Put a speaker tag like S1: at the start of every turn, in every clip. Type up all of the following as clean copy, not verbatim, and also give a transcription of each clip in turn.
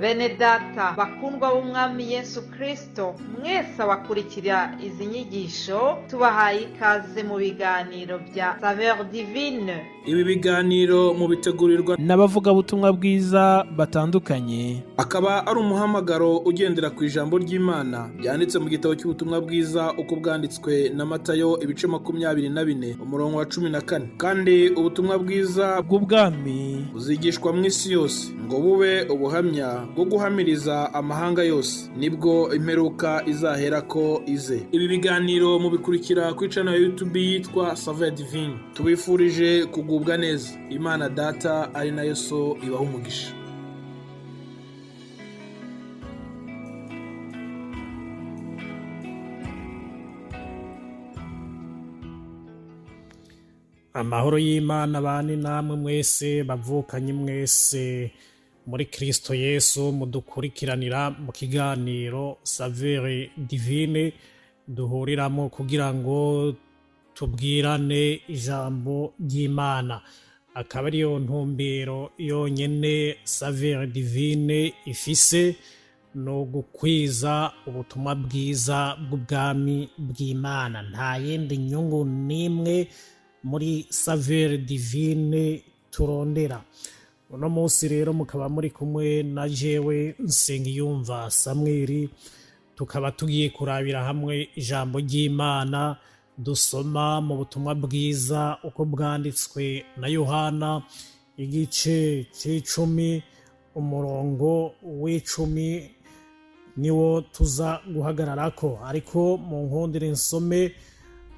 S1: Bene data bakundwa b'umwami Yesu Kristo, mwese abakurikira izi nyigisho tubahaye ikaze mu biganiro bya Saveur Divine.
S2: Ibi biganiro mu bitegurirwa
S3: n'abavugabutumwa bwiza batandukanye,
S2: akaba ari umuhamagaro ugendera ku ijambo ry'Imana byanditse mu gitabo cy'ubutumwa bwiza uko bwanditswe na Matayo ibice 24 umurongo wa 14. Kandi ubutumwa bwiza
S3: bw'ubwami
S2: buzigishwa mu isi yose ngo bube ubuhamya bwo guhamiriza amahanga yose, nibwo imperuka izahera ko ize. Ibi biganiro mubikurikira ku channel ya YouTube yitwa Saveur Divine. Tubifurije kugubwa neza. Imana Data ari nayo So ibaha umugisha.
S4: Amahoro y'Imana bane namwe mwese bavukanye mwese muri Kristo Yesu mudukurikiranira mu kiganiro Saveur Divine duhuriramo kugira ngo tubwirane ijambo ry'Imana. Akaba ariyo ntumbero yonyene Saveur Divine ifise, no gukwiza ubutumwa bwiza bw'ubwami bw'Imana. Nta yindi nyungu nimwe muri Saveur Divine turondera. Uno munsi rero mukaba muri kumwe na jewe Nsengiyumva Samuel, tukaba tugiye kurabira hamwe ijambo ry'Imana dusoma mu butumwa bwiza uko bwanditswe na Yohana igice c'10 umurongo w'10 niwo tuza guhagararako, ariko mu nkundire nsome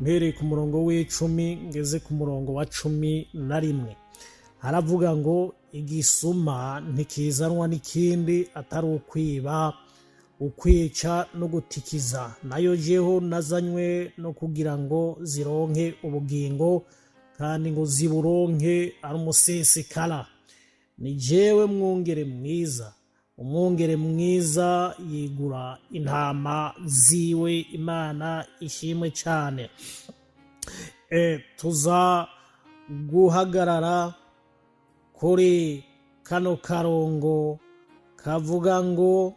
S4: mpereye ku murongo w'10 ngeze ku murongo wa 11. Haravuga ngo igisuma ntikizanwa n'ikindi atari ukwiba, ukwica no gutikiza. Nayo jeho nazanywe no kugira ngo zironke ubugingo, kandi ngo ziburonke ari umusesekara. Ni jewe mwungere mwiza. Umwungere mwiza yigura intama ziwe. Imana ishimwe cyane. Tuza guhagarara kuri kano karongo kavuga ngo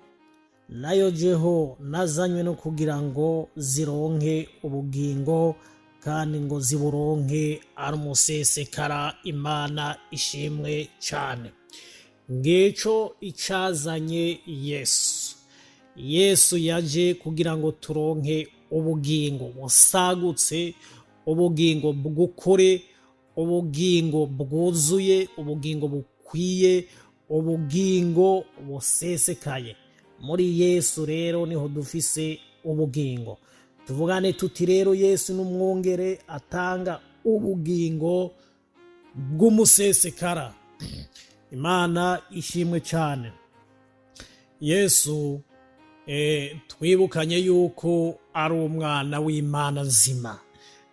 S4: nayo jeho nazanywe no kugira ngo zironke ubugingo, kandi ngo ziburonke ari umusesekara. Imana ishimwe cyane. Ngeco icazanye Yesu yaje kugira ngo turonke ubugingo busagutse, ubugingo bw'ukuri, ubugingo bwuzuye, ubugingo bukwiye, ubugingo busesekaye. Muri Yesu rero niho dufise ubugingo. Tuvugane tuti rero Yesu n'umwungere atanga ubugingo bw'umusesekara. Imana ishimwe cyane. Yesu twibukanye yuko ari umwana w'Imana nzima.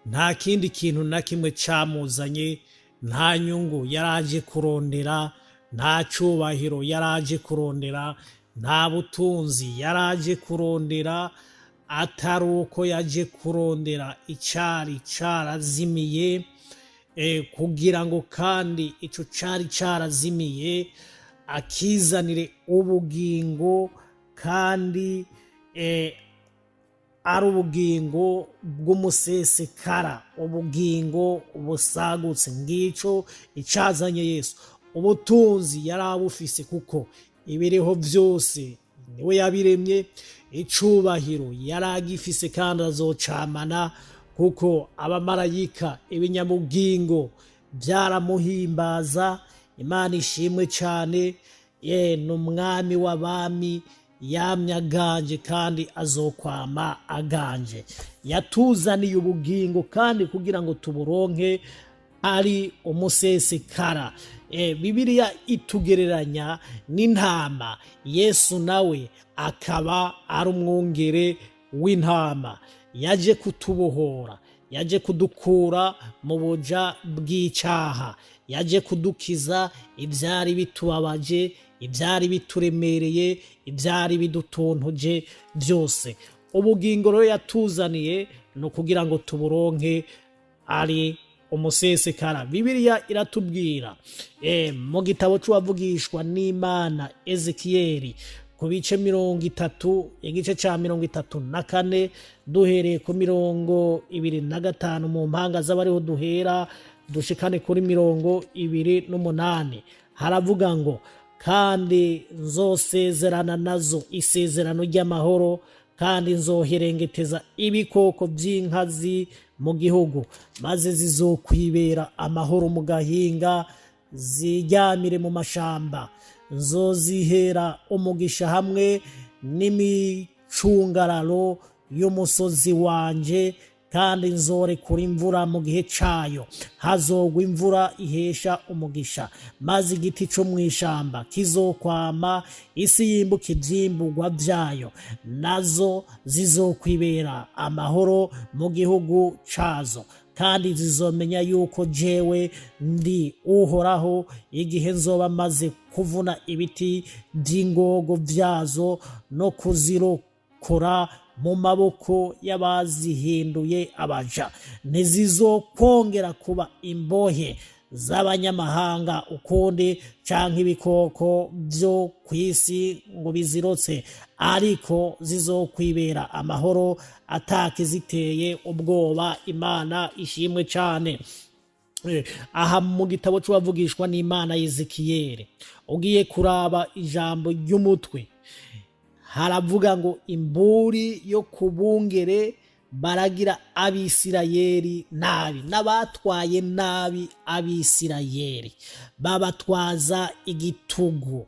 S4: Nta kindi kintu na kimwe camuzanye, nta nyungu yaraje kurondera, nta cyubahiro yaraje kurondera, nta butunzi yaraje kurondera, atari uko yaje kurondera icyari carazimiye, kugira ngo kandi ico cari carazimiye akizanire ubugingo, kandi ari ubugingo bw'umusesekara, ubugingo busagutse. Ngico icazanye Yesu. Ubutunzi yari abufise kuko ibiriho byose niwe yabiremye, icubahiro yari agifise kandi azocamana kuko abamarayika ibinyamugingo byaramuhimbaza. Imana ishimwe cyane. N'umwami w'abami yamye aganje kandi azokwama aganje. Yatuzaniye ubugingo kandi kugira ngo tuburonke ari umusesekara. Bibiliya itugereranya n'intama. Yesu nawe akaba ari umwungere w'intama. Yaje kutubohora, yaje kudukura mu buja bw'icyaha, yaje kudukiza ibyari bitubabaje, ibyari bituremereye, ibyari bidutontoje byose. Ubugingo rero yatuzaniye no kugira ngo tuburonke ari umusesekara. Bibiliya iratubwira mu gitabo c'uwavugishwa n'Imana Ezekiyeli ku bice 30 igice ca 34 duhereye ku 25 mu mpanga z'abariho duhera dushikane kuri 28 haravuga ngo kandi nzosezerana nazo isezerano ry'amahoro kandi nzoherengeteza ibikoko by'inkazi mu gihugu maze zizokwibera amahoro mu gahinga ziryamire mu mashamba nzozihera umugisha hamwe n'imicungararo y'umusozi wanje kandi nzorekura imvura mu gihe cayo hazogwa imvura ihesha umugisha maze igiti co mw'ishamba kizokwama isi yimbuka ivyimburwa vyayo nazo zizokwibera amahoro mu gihugu cazo kandi zizomenya yuko jewe ndi uhoraho igihe nzoba maze kuvuna ibiti vy'ingogo vyazo no kuzirokora mu maboko y'abazihinduye abaja ntizizokongera kuba imbohe z'abanyamahanga ukundi canke ibikoko vyo kw'isi ngo bizirotse ariko zizokwibera amahoro atakiziteye ubwoba. Imana ishimwe cane. Aha mu gitabo c'uwavugishwa n'Imana Ezekiyeli ugiye kuraba ijambo ry'umutwe haravuga ngo imburi yo kubungere baragira Abisirayeli nabi n'abatwaye nabi Abisirayeli babatwaza igitugu.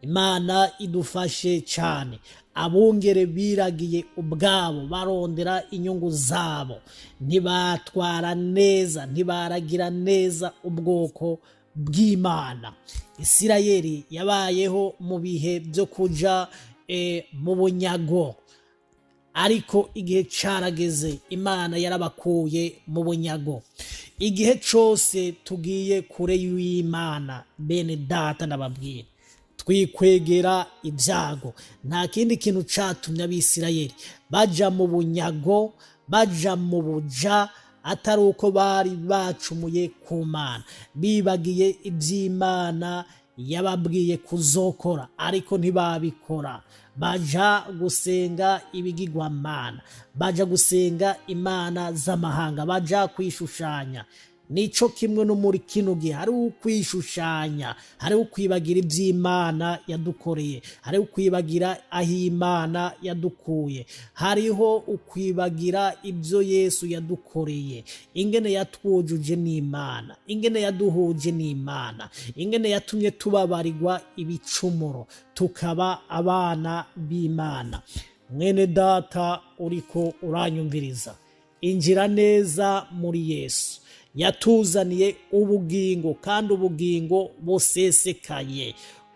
S4: Imana idufashe cyane. Abungere biragiye ubwabo barondera inyungu zabo ntibatwara neza ntibaragira neza ubwoko bw'Imana. Isirayeli yabayeho mu bihe byo kuja mu bunyago ariko igihe carageze Imana yarabakuye mu bunyago. Igihe cose tugiye kure y'Imana bene data ndababwira twikwegera ibyago. Nta kindi kintu catumye Abisirayeli baja mu bunyago baja mu buja atari uko bari bacumuye ku Mana bibagiye iby'Imana yababwiye kuzokora ariko ntibabikora. Baja gusenga ibigirwamana, baja gusenga imana z'amahanga, baja kwishushanya. Nico kimwe no muri kino gihe hari ukwishushanya, hari ukwibagira iby'Imana yadukoreye, hari ukwibagira aho Imana yadukuye, hariho ukwibagira ibyo Yesu yadukoreye, ingene yatwujuje n'Imana, ingene yaduhuje n'Imana, ingene yatumye tubabarirwa ibicumuro tukaba abana b'Imana. Mwene data uriko uranyumviriza, injira neza muri Yesu. Yatuzaniye ubugingo kandi ubugingo busesekaye,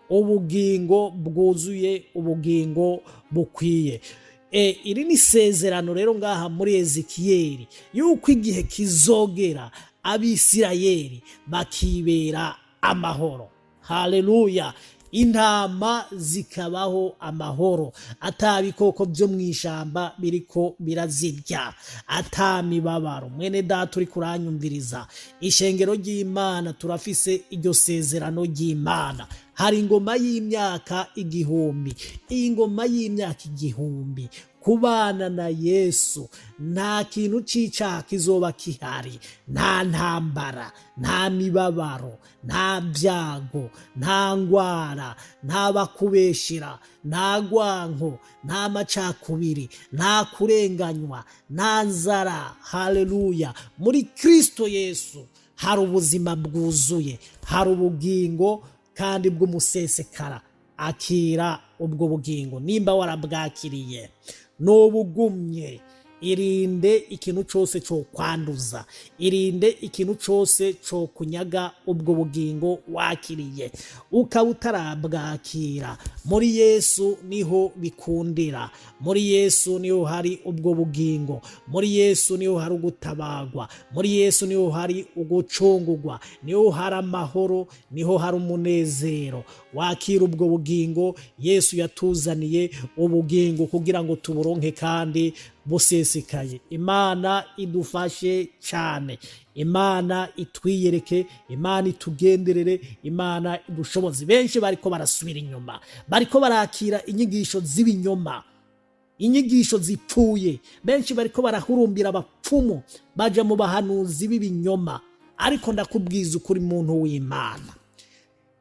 S4: ubugingo bwuzuye, ubugingo bukwiye. Iri ni isezerano rero ngaha muri Ezekiyeli yuko igihe kizogera Abisirayeli bakibera amahoro. Haleluya! Intama zikabaho amahoro, atabikoko byo mw'ishamba biriko birazirya, atamibabaro. Mwene data uri kuranyumviriza, ishengero ry'Imana turafise iryo sezerano ry'Imana. Hari ingoma y'imyaka 1000, iyi ngoma y'imyaka 1000 kubana na Yesu. Nta kintu c'icaha kizoba kihari, nta ntambara, nta mibabaro, nta byago, nta ngwara, nta bakubeshira, nta gwanko, nta macakubiri, nta kurenganywa, nta nzara. Haleluya! Muri Kristo Yesu hari ubuzima bwuzuye, hari ubugingo kandi bw'umusesekara. Akira ubwo bugingo nimba warabwakiriye, n'ubugumye. Irinde ikintu cyose cyo kwanduza, irinde ikintu cyose cyo kunyaga ubwo bugingo wakiriye ukaba utarabwakira. Muri Yesu niho bikundira, muri Yesu niho hari ubwo bugingo, muri Yesu niho hari ugutabagwa, muri Yesu niho hari ugucungurwa, niho hari amahoro, niho hari umunezero. Wakira ubwo bugingo. Yesu yatuzaniye ubugingo kugira ngo tuburonke kandi busesekaye. Imana idufashe cyane, Imana itwiyereke, Imana itugenderere, Imana idushoboze. Benshi bariko barasubira inyuma, bariko barakira inyigisho z'ibinyoma, inyigisho zipfuye. Benshi bariko barahurumbira abapfumu, baja mu bahanuzi b'ibinyoma. Ariko ndakubwiza ukuri, muntu w'Imana,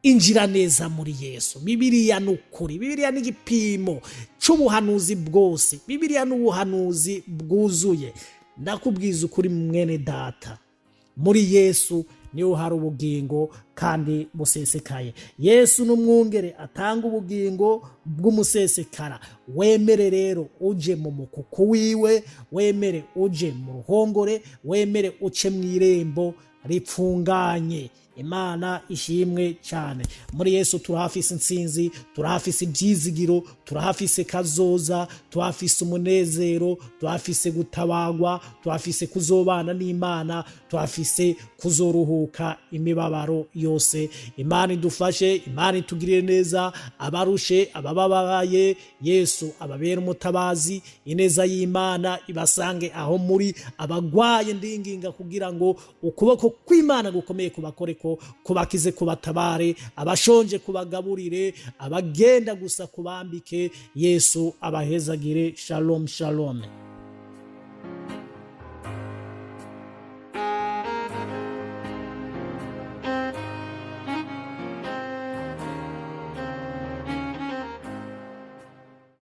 S4: injira neza muri Yesu. Bibiliya n'ukuri, Bibiliya n'igipimo c'ubuhanuzi bwose, Bibiliya n'ubuhanuzi bwuzuye. Ndakubwiza ukuri mwene data, muri Yesu niho hari ubugingo kandi busesekaye. Yesu n'umwungere atanga ubugingo bw'umusesekara. Wemere rero uje mu mukuku wiwe, wemere uje mu ruhongore, wemere uce mw'irembo ripfunganye. Imana ishimwe cyane. Muri Yesu turahafise intsinzi, turahafise ibyizigiro, turahafise kazoza, turahafise umunezero, turahafise gutabagwa, turahafise kuzobana n'Imana, turahafise kuzoruhuka imibabaro yose. Imana idufashe, Imana itugirire neza. Abarushe, abababaye, Yesu ababera umutabazi. Ineza y'Imana ibasange aho muri. Abagwaye ndinginga kugira ngo ukuboko kw'Imana gukomeye kubakoreko, kubakize, kubatabare. Abashonje kubagaburire, abagenda gusa kubambike. Yesu abahezagire. Shalom, shalom.